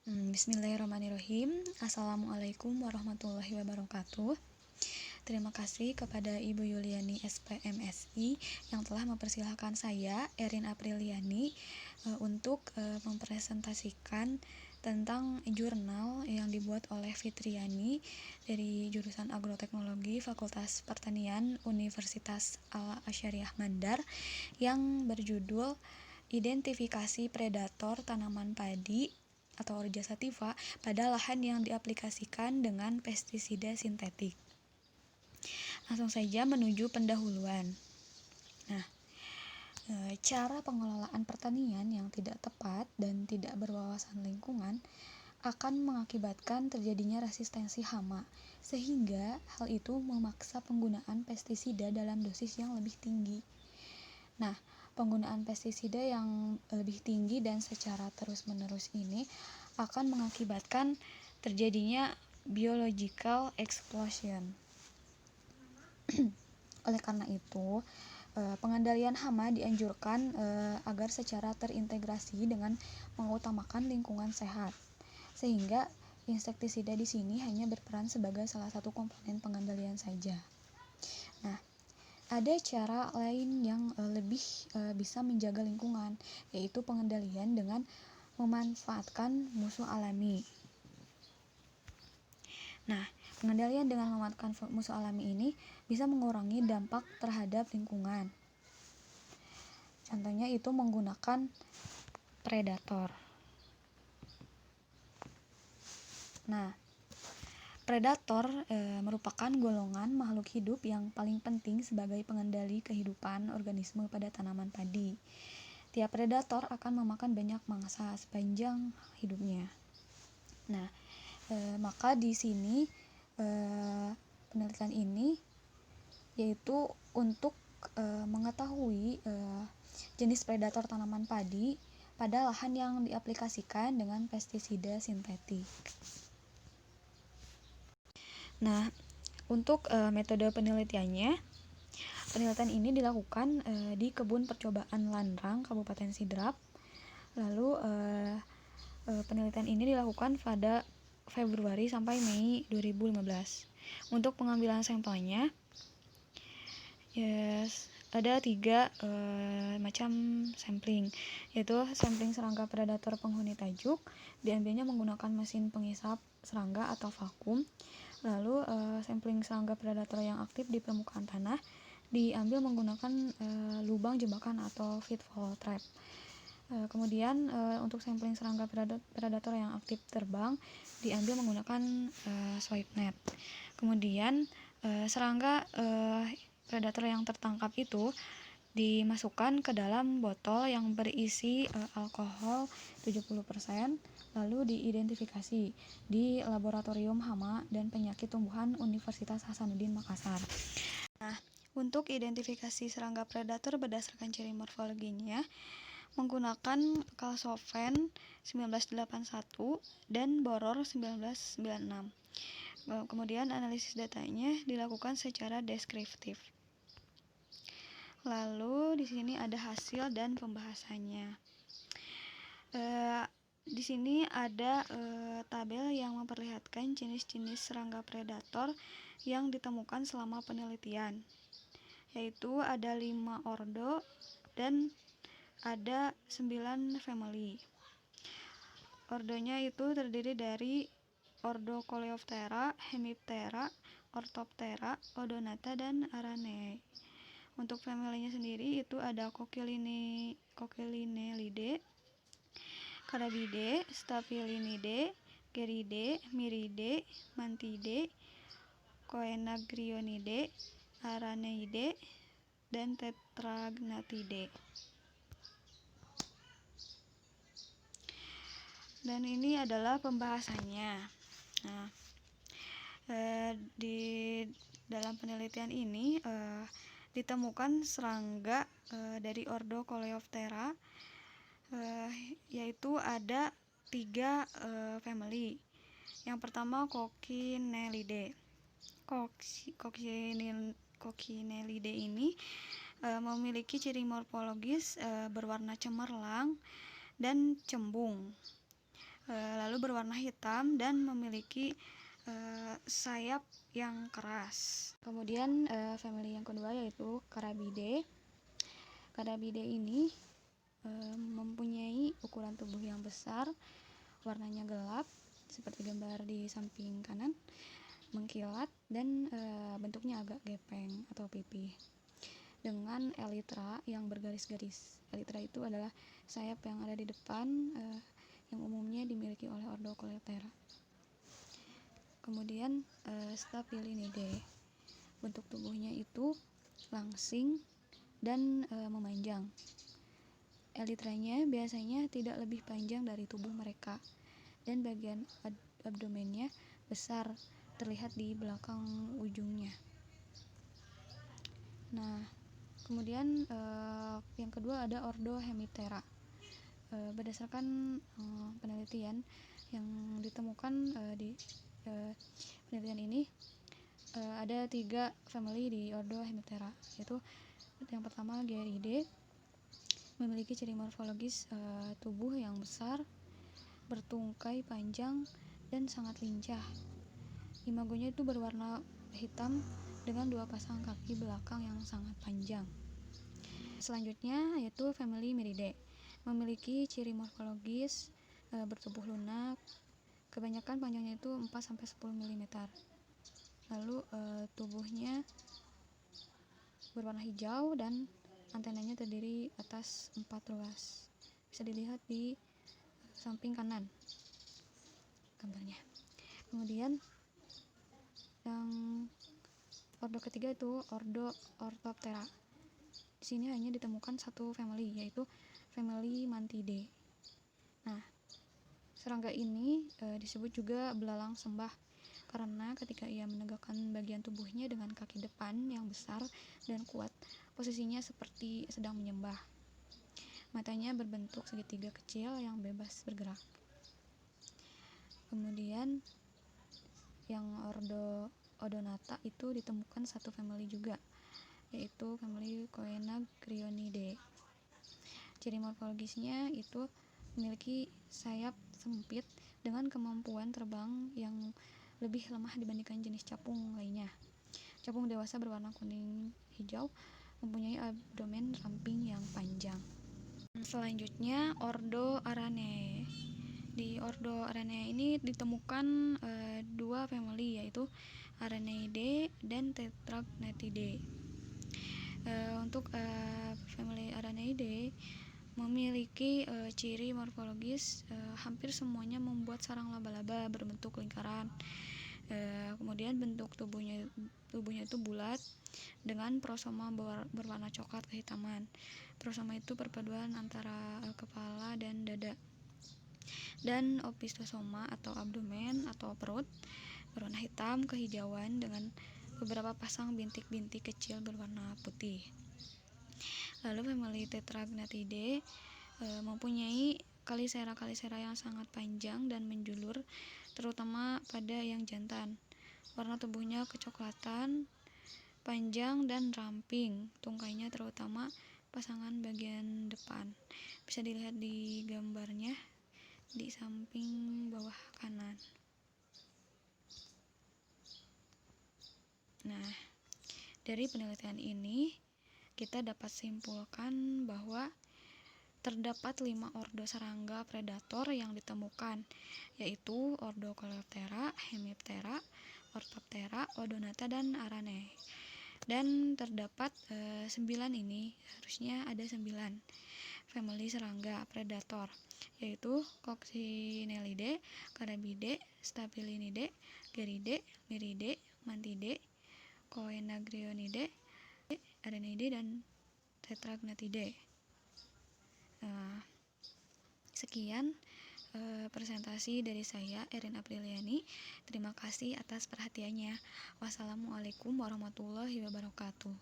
Bismillahirrahmanirrahim. Assalamualaikum warahmatullahi wabarakatuh. Terima kasih kepada Ibu Yuliani SPMSI yang telah mempersilahkan saya, Erin Apriliani, untuk mempresentasikan tentang jurnal yang dibuat oleh Fitriani dari jurusan Agroteknologi Fakultas Pertanian Universitas Al-Asyariah Mandar yang berjudul Identifikasi Predator Tanaman Padi atau Orja sativa pada lahan yang diaplikasikan dengan pestisida sintetik. Langsung saja menuju pendahuluan. Nah, cara pengelolaan pertanian yang tidak tepat dan tidak berwawasan lingkungan akan mengakibatkan terjadinya resistensi hama, sehingga hal itu memaksa penggunaan pestisida dalam dosis yang lebih tinggi. Nah, penggunaan pestisida yang lebih tinggi dan secara terus-menerus ini akan mengakibatkan terjadinya biological explosion. Oleh karena itu, pengendalian hama dianjurkan agar secara terintegrasi dengan mengutamakan lingkungan sehat, sehingga insektisida di sini hanya berperan sebagai salah satu komponen pengendalian saja. Nah, ada cara lain yang lebih bisa menjaga lingkungan, yaitu pengendalian dengan memanfaatkan musuh alami. Nah, pengendalian dengan memanfaatkan musuh alami ini bisa mengurangi dampak terhadap lingkungan. Contohnya itu menggunakan predator. Nah, predator merupakan golongan makhluk hidup yang paling penting sebagai pengendali kehidupan organisme pada tanaman padi. Tiap predator akan memakan banyak mangsa sepanjang hidupnya. Nah, maka di sini penelitian ini yaitu untuk mengetahui jenis predator tanaman padi pada lahan yang diaplikasikan dengan pestisida sintetik. Nah, untuk metode penelitiannya, penelitian ini dilakukan di kebun percobaan Landrang, Kabupaten Sidrap. Lalu penelitian ini dilakukan pada Februari sampai Mei 2015. Untuk pengambilan sampelnya, ada 3 macam sampling, yaitu sampling serangga predator penghuni tajuk, diambilnya menggunakan mesin pengisap serangga atau vakum. Lalu sampling serangga predator yang aktif di permukaan tanah diambil menggunakan lubang jebakan atau pitfall trap. Kemudian untuk sampling serangga predator yang aktif terbang diambil menggunakan swipe net. Kemudian serangga predator yang tertangkap itu dimasukkan ke dalam botol yang berisi alkohol 70%, lalu diidentifikasi di Laboratorium Hama dan Penyakit Tumbuhan Universitas Hasanuddin Makassar. Nah, untuk identifikasi serangga predator berdasarkan ciri morfologinya menggunakan Kalsofen 1981 dan Boror 1996. Kemudian analisis datanya dilakukan secara deskriptif. Lalu di sini ada hasil dan pembahasannya. Di sini ada tabel yang memperlihatkan jenis-jenis serangga predator yang ditemukan selama penelitian, yaitu ada 5 ordo dan ada 9 family. Ordonya itu terdiri dari Ordo Coleoptera, Hemiptera, Orthoptera, Odonata, dan Araneae. Untuk family-nya sendiri itu ada Coccinellide, Carabidae, Staphylinide, Geridae, Miridae, Mantidae, Coenagrionidae, Araneide, dan Tetragnathidae. Dan ini adalah pembahasannya. Nah, di dalam penelitian ini ditemukan serangga dari Ordo Coleoptera, yaitu ada 3 family. Yang pertama Coccinellide. Coccinellide ini memiliki ciri morfologis berwarna cemerlang dan cembung. lalu berwarna hitam dan memiliki sayap yang keras. Kemudian family yang kedua yaitu Carabidae. Carabidae ini mempunyai ukuran tubuh yang besar, warnanya gelap seperti gambar di samping kanan, mengkilat, dan bentuknya agak gepeng atau pipih dengan elytra yang bergaris-garis. Elytra itu adalah sayap yang ada di depan yang umumnya dimiliki oleh ordo Coleoptera. Kemudian Staphylinnidae, bentuk tubuhnya itu langsing dan memanjang. Elytranya biasanya tidak lebih panjang dari tubuh mereka, dan bagian abdomennya besar, terlihat di belakang ujungnya. Nah, kemudian yang kedua ada ordo Hemiptera. Berdasarkan penelitian yang ditemukan di penelitian ini, ada 3 family di ordo Hemiptera, yaitu yang pertama Gerydidae, memiliki ciri morfologis tubuh yang besar, bertungkai panjang, dan sangat lincah. Imagonya itu berwarna hitam dengan 2 pasang kaki belakang yang sangat panjang. Selanjutnya yaitu family Miridae, memiliki ciri morfologis bertubuh lunak, kebanyakan panjangnya itu 4-10 mm. Lalu tubuhnya berwarna hijau dan antenanya terdiri atas 4 ruas. Bisa dilihat di samping kanan gambarnya. Kemudian yang ordo ketiga itu ordo Orthoptera. Di sini hanya ditemukan 1 family, yaitu family Mantidae. Nah, serangga ini disebut juga belalang sembah karena ketika ia menegakkan bagian tubuhnya dengan kaki depan yang besar dan kuat, posisinya seperti sedang menyembah. Matanya berbentuk segitiga kecil yang bebas bergerak. Kemudian yang ordo Odonata itu ditemukan 1 family juga, yaitu family Coenagrionidae. Ciri morfologisnya itu memiliki sayap sempit dengan kemampuan terbang yang lebih lemah dibandingkan jenis capung lainnya. Capung dewasa berwarna kuning hijau, mempunyai abdomen ramping yang panjang. Selanjutnya ordo Araneae. Di ordo Araneae ini ditemukan 2 family, yaitu Araneae dan Tetragnathidae. Untuk family Araneae memiliki ciri morfologis hampir semuanya membuat sarang laba-laba berbentuk lingkaran. Kemudian bentuk tubuhnya itu bulat dengan prosoma berwarna coklat kehitaman. Prosoma itu perpaduan antara kepala dan dada. Dan opistosoma atau abdomen atau perut berwarna hitam kehijauan dengan beberapa pasang bintik-bintik kecil berwarna putih. Lalu family Tetragnathidae mempunyai kalisera yang sangat panjang dan menjulur, terutama pada yang jantan. Warna tubuhnya kecoklatan, panjang dan ramping. Tungkainya terutama pasangan bagian depan. Bisa dilihat di gambarnya di samping bawah kanan. Nah, dari penelitian ini kita dapat simpulkan bahwa terdapat 5 ordo serangga predator yang ditemukan, yaitu ordo Coleoptera, Hemiptera, Orthoptera, Odonata, dan Araneae. Dan terdapat 9 ini, harusnya ada 9 family serangga predator, yaitu Coccinellidae, Carabidae, Staphylinnidae, Gerydidae, Miridae, Mantidae, Coenagrionidae, Araneae, dan Tetragnathidae. Sekian presentasi dari saya, Erin Apriliani. Terima kasih atas perhatiannya. Wassalamualaikum warahmatullahi wabarakatuh.